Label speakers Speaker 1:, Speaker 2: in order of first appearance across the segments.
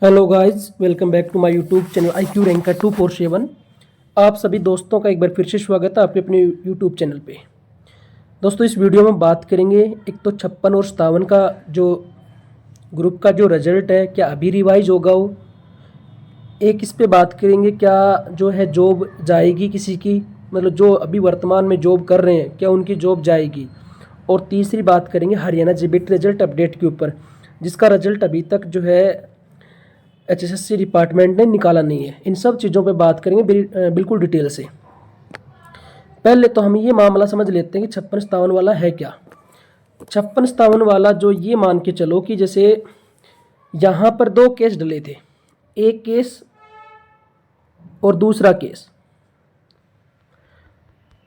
Speaker 1: Hello guys, welcome back to my YouTube channel IQ ranker 247। आप सभी दोस्तों का एक बार फिर से स्वागत है आपके अपने यूट्यूब चैनल पे। दोस्तों, इस वीडियो में बात करेंगे एक तो 56 और 57 का जो ग्रुप का जो रिजल्ट है क्या अभी रिवाइज होगा वो। एक इस पे बात करेंगे क्या जो है जॉब जाएगी किसी की, मतलब जो अभी वर्तमान में जॉब कर रहे हैं क्या उनकी जॉब जाएगी। और तीसरी बात करेंगे हरियाणा जेबीटी रिजल्ट अपडेट के ऊपर, जिसका रिजल्ट अभी तक जो है HSSC डिपार्टमेंट ने निकाला नहीं है। इन सब चीज़ों पे बात करेंगे बिल्कुल डिटेल से। पहले तो हम ये मामला समझ लेते हैं कि 56-57 वाला है क्या। 56-57 वाला जो ये मान के चलो कि जैसे यहाँ पर दो केस डले थे, एक केस और दूसरा केस।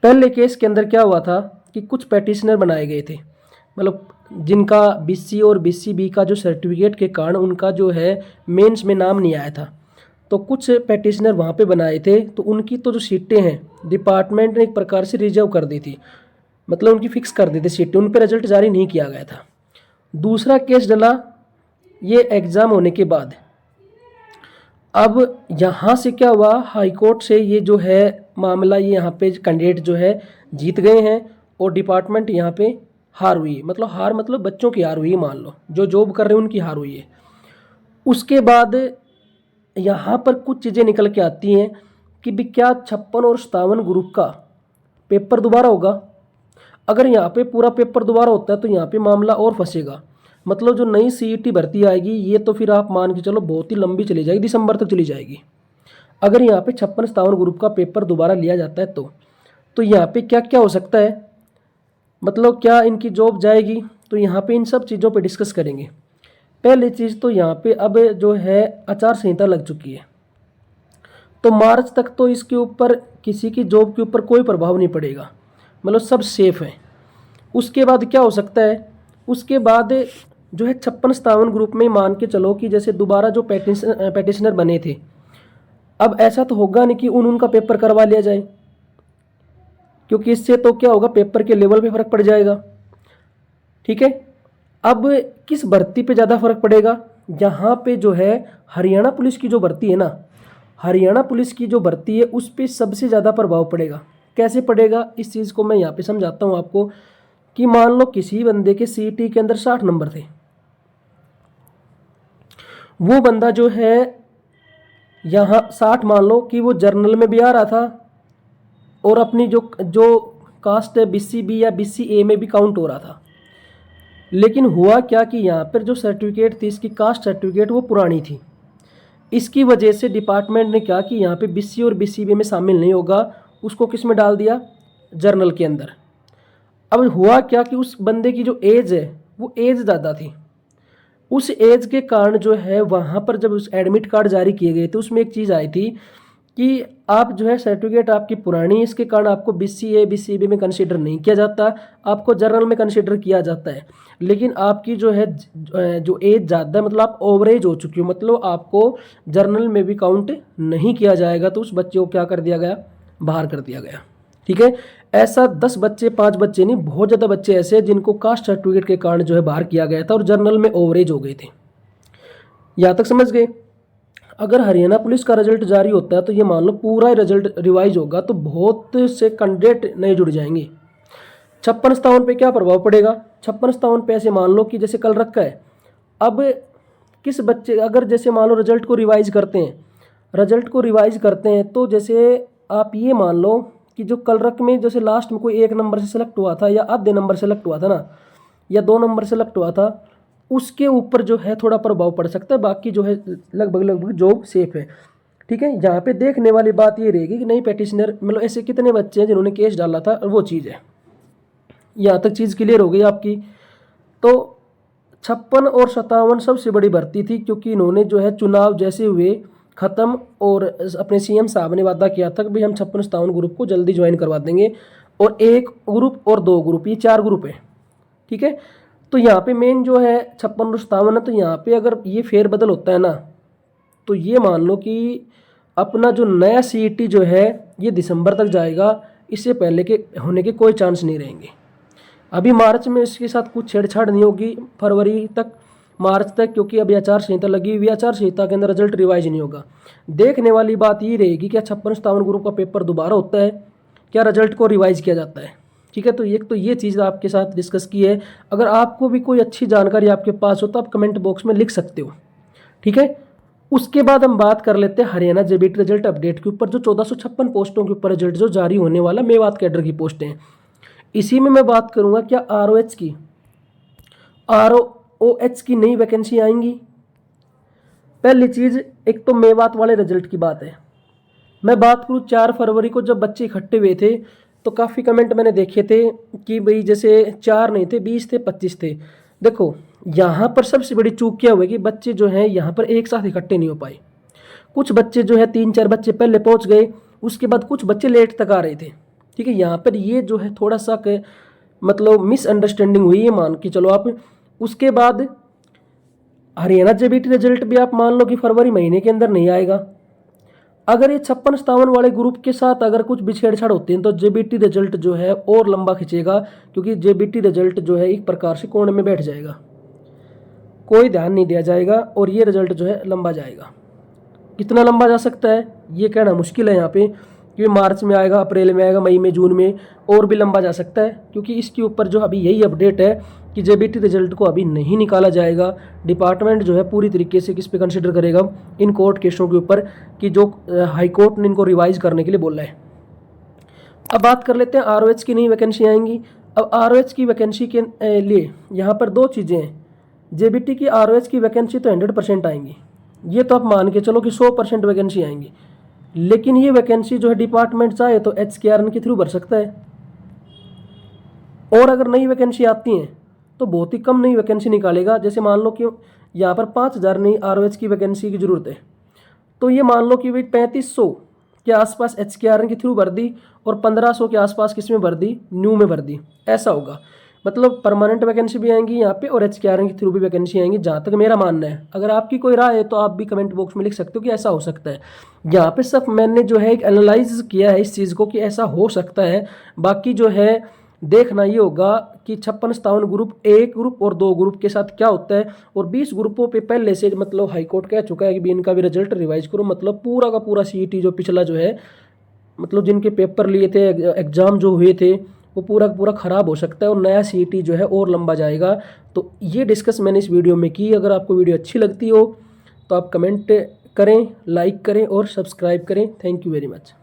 Speaker 1: पहले केस के अंदर क्या हुआ था कि कुछ पैटिशनर बनाए गए थे, मतलब जिनका BC और BCB का जो सर्टिफिकेट के कारण उनका जो है मेंस में नाम नहीं आया था। तो कुछ पैटिशनर वहाँ पे बनाए थे, तो उनकी तो जो सीटें हैं डिपार्टमेंट ने एक प्रकार से रिजर्व कर दी थी, मतलब उनकी फिक्स कर दी थी सीटें, उन पर रिजल्ट जारी नहीं किया गया था। दूसरा केस डला ये एग्ज़ाम होने के बाद। अब यहाँ से क्या हुआ, हाई कोर्ट से ये जो है मामला, ये यहाँ पे कैंडिडेट जो है जीत गए हैं और डिपार्टमेंट यहाँ पे हार हुई है। मतलब हार मतलब बच्चों की हार हुई है, मान लो जो जॉब कर रहे हैं उनकी हार हुई है। उसके बाद यहाँ पर कुछ चीज़ें निकल के आती हैं कि भी क्या 56 और 57 ग्रुप का पेपर दोबारा होगा। अगर यहाँ पे पूरा पेपर दोबारा होता है तो यहाँ पे मामला और फंसेगा। मतलब जो नई CET भर्ती आएगी ये तो फिर आप मान के चलो बहुत ही लंबी चली जाएगी, दिसंबर तक चली जाएगी। अगर यहाँ पे 56-57 ग्रुप का पेपर दोबारा लिया जाता है तो यहाँ पे क्या क्या हो सकता है, मतलब क्या इनकी जॉब जाएगी। तो यहाँ पे इन सब चीज़ों पे डिस्कस करेंगे। पहली चीज़ तो यहाँ पे अब जो है आचार संहिता लग चुकी है, तो मार्च तक तो इसके ऊपर किसी की जॉब के ऊपर कोई प्रभाव नहीं पड़ेगा, मतलब सब सेफ है। उसके बाद क्या हो सकता है, उसके बाद जो है 56-57 ग्रुप में मान के चलो कि जैसे दोबारा जो पैटिशनर बने थे, अब ऐसा तो होगा नहीं कि उनका पेपर करवा लिया जाए, क्योंकि इससे तो क्या होगा पेपर के लेवल पे फ़र्क पड़ जाएगा। ठीक है, अब किस भर्ती पे ज़्यादा फर्क पड़ेगा, यहाँ पे जो है हरियाणा पुलिस की जो भर्ती है ना, हरियाणा पुलिस की जो भर्ती है उस पर सबसे ज़्यादा प्रभाव पड़ेगा। कैसे पड़ेगा इस चीज़ को मैं यहाँ पे समझाता हूँ आपको। कि मान लो किसी बंदे के CET के अंदर 60 नंबर थे, वो बंदा जो है यहाँ 60 मान लो कि वो जर्नल में भी आ रहा था और अपनी जो जो कास्ट है BCB या BCA में भी काउंट हो रहा था। लेकिन हुआ क्या कि यहाँ पर जो सर्टिफिकेट थी इसकी कास्ट सर्टिफिकेट वो पुरानी थी। इसकी वजह से डिपार्टमेंट ने क्या कि यहाँ पे BC और BCB में शामिल नहीं होगा, उसको किस में डाल दिया, जर्नल के अंदर। अब हुआ क्या कि उस बंदे की जो एज है वो एज ज़्यादा थी। उस एज के कारण जो है वहाँ पर जब उस एडमिट कार्ड जारी किए गए थे उसमें एक चीज़ आई थी कि आप जो है सर्टिफिकेट आपकी पुरानी, इसके कारण आपको BCA BCB में कंसीडर नहीं किया जाता, आपको जर्नल में कंसीडर किया जाता है। लेकिन आपकी जो है जो एज ज़्यादा है, मतलब आप ओवरेज हो चुकी हो, मतलब आपको जर्नल में भी काउंट नहीं किया जाएगा। तो उस बच्चे को क्या कर दिया गया, बाहर कर दिया गया। ठीक है, ऐसा 10 बच्चे 5 बच्चे नहीं, बहुत ज़्यादा बच्चे ऐसे हैं जिनको कास्ट सर्टिफिकेट के कारण जो है बाहर किया गया था और जर्नल में ओवरेज हो गए थे। यहाँ तक समझ गए। अगर हरियाणा पुलिस का रिजल्ट जारी होता है तो ये मान लो पूरा रिजल्ट रिवाइज होगा, तो बहुत से कैंडिडेट नए जुड़ जाएंगे। 56-57 पे क्या प्रभाव पड़ेगा, 56-57 पे ऐसे मान लो कि जैसे कल रखा है। अब किस बच्चे अगर जैसे मान लो रिजल्ट को रिवाइज करते हैं तो जैसे आप ये मान लो कि जो कल रख में जैसे लास्ट में कोई 1 नंबर से सेलेक्ट हुआ था या आधे नंबर सेलेक्ट हुआ था ना, या 2 नंबर सेलेक्ट हुआ था, उसके ऊपर जो है थोड़ा प्रभाव पड़ सकता है। बाकी जो है लगभग जॉब सेफ है। ठीक है, यहाँ पे देखने वाली बात ये रहेगी कि नहीं पैटिशनर, मतलब ऐसे कितने बच्चे हैं जिन्होंने केस डाला था, और वो चीज़ है। यहाँ तक चीज़ क्लियर हो गई आपकी। तो 56 और 57 सबसे बड़ी भर्ती थी, क्योंकि इन्होंने जो है चुनाव जैसे हुए ख़त्म और अपने CM साहब ने वादा किया था कि भाई हम 56-57 ग्रुप को जल्दी ज्वाइन करवा देंगे, और 1 ग्रुप और 2 ग्रुप, ये 4 ग्रुप है। ठीक है, तो यहाँ पे मेन जो है 56 और 57 है। तो यहाँ पे अगर ये फेरबदल होता है ना, तो ये मान लो कि अपना जो नया CET जो है ये दिसंबर तक जाएगा, इससे पहले के होने के कोई चांस नहीं रहेंगे। अभी मार्च में इसके साथ कुछ छेड़छाड़ नहीं होगी, फरवरी तक मार्च तक, क्योंकि अभी आचार संहिता लगी हुई है, आचार संहिता के अंदर रिजल्ट रिवाइज नहीं होगा। देखने वाली बात ये रहेगी क्या 56-57 ग्रुप का पेपर दोबारा होता है, क्या रिजल्ट को रिवाइज किया जाता है। ठीक है, तो ये चीज़ आपके साथ डिस्कस की है। अगर आपको भी कोई अच्छी जानकारी आपके पास हो तो आप कमेंट बॉक्स में लिख सकते हो। ठीक है, उसके बाद हम बात कर लेते हैं हरियाणा जेबीटी रिजल्ट अपडेट के ऊपर, जो 1456 पोस्टों के ऊपर रिजल्ट जो जारी होने वाला मेवात कैडर की पोस्टें हैं। इसी में मैं बात करूंगा क्या आरओएच की नई वैकेंसी आएंगी। पहली चीज़, एक तो मेवात वाले रिजल्ट की बात है। मैं बात करूँ 4 फरवरी को जब बच्चे इकट्ठे हुए थे तो काफ़ी कमेंट मैंने देखे थे कि भाई जैसे 4 नहीं थे, 20 थे, 25 थे। देखो यहाँ पर सबसे बड़ी चूक क्या हुई कि बच्चे जो हैं यहाँ पर एक साथ इकट्ठे नहीं हो पाए। कुछ बच्चे जो है 3-4 बच्चे पहले पहुँच गए, उसके बाद कुछ बच्चे लेट तक आ रहे थे। ठीक है, यहाँ पर ये जो है थोड़ा सा मतलब मिसअंडरस्टैंडिंग हुई है, मान के चलो आप। उसके बाद हरियाणा जेबीटी रिजल्ट भी आप मान लो कि फरवरी महीने के अंदर नहीं आएगा। अगर ये 56-57 वाले ग्रुप के साथ अगर कुछ बिछेड़छाड़ होती है तो जेबीटी रिजल्ट जो है और लंबा खींचेगा, क्योंकि जेबीटी रिजल्ट जो है एक प्रकार से कोने में बैठ जाएगा, कोई ध्यान नहीं दिया जाएगा और ये रिजल्ट जो है लंबा जाएगा। कितना लंबा जा सकता है ये कहना मुश्किल है यहाँ पे, क्योंकि मार्च में आएगा, अप्रैल में आएगा, मई में, जून में, और भी लंबा जा सकता है। क्योंकि इसके ऊपर जो अभी यही अपडेट है कि जेबीटी रिजल्ट को अभी नहीं निकाला जाएगा। डिपार्टमेंट जो है पूरी तरीके से किस पे कंसिडर करेगा, इन कोर्ट केसों के ऊपर कि जो हाई कोर्ट ने इनको रिवाइज करने के लिए बोला है। अब बात कर लेते हैं आरओएच की नई वैकेंसी आएंगी। अब आरओएच की वैकेंसी के लिए यहाँ पर दो चीज़ें हैं। जेबीटी की आरओएच की वैकेंसी तो 100% आएंगी, ये तो आप मान के चलो कि 100% वैकेंसी आएंगी। लेकिन ये वैकेंसी जो है डिपार्टमेंट चाहे तो HKRN के थ्रू भर सकता है, और अगर नई वैकेंसी आती हैं तो बहुत ही कम नई वैकेंसी निकालेगा। जैसे मान लो कि यहाँ पर 5000 नई आरओएच की वैकेंसी की ज़रूरत है, तो ये मान लो कि भाई 3500 के आसपास HKRN के थ्रू भर दी और 1500 के आसपास किस में भर दी, न्यू में भर दी, ऐसा होगा। मतलब परमानेंट वैकेंसी भी आएंगी यहाँ पे और HKRN के थ्रू भी वैकेंसी आएंगी, जहाँ तक मेरा मानना है। अगर आपकी कोई राय है तो आप भी कमेंट बॉक्स में लिख सकते हो कि ऐसा हो सकता है। यहाँ पे सब मैंने जो है एक एनालाइज किया है इस चीज़ को कि ऐसा हो सकता है। बाकी जो है देखना ये होगा कि 56-57 ग्रुप, 1 ग्रुप और 2 ग्रुप के साथ क्या होता है। और 20 ग्रुपों पे पहले से मतलब हाईकोर्ट कह चुका है कि भी इनका भी रिजल्ट रिवाइज करो। मतलब पूरा का पूरा CET जो पिछला जो है, मतलब जिनके पेपर लिए थे, एग्ज़ाम जो हुए थे, वो पूरा का पूरा ख़राब हो सकता है और नया CET जो है और लंबा जाएगा। तो ये डिस्कस मैंने इस वीडियो में की। अगर आपको वीडियो अच्छी लगती हो तो आप कमेंट करें, लाइक करें और सब्सक्राइब करें। Thank you very much.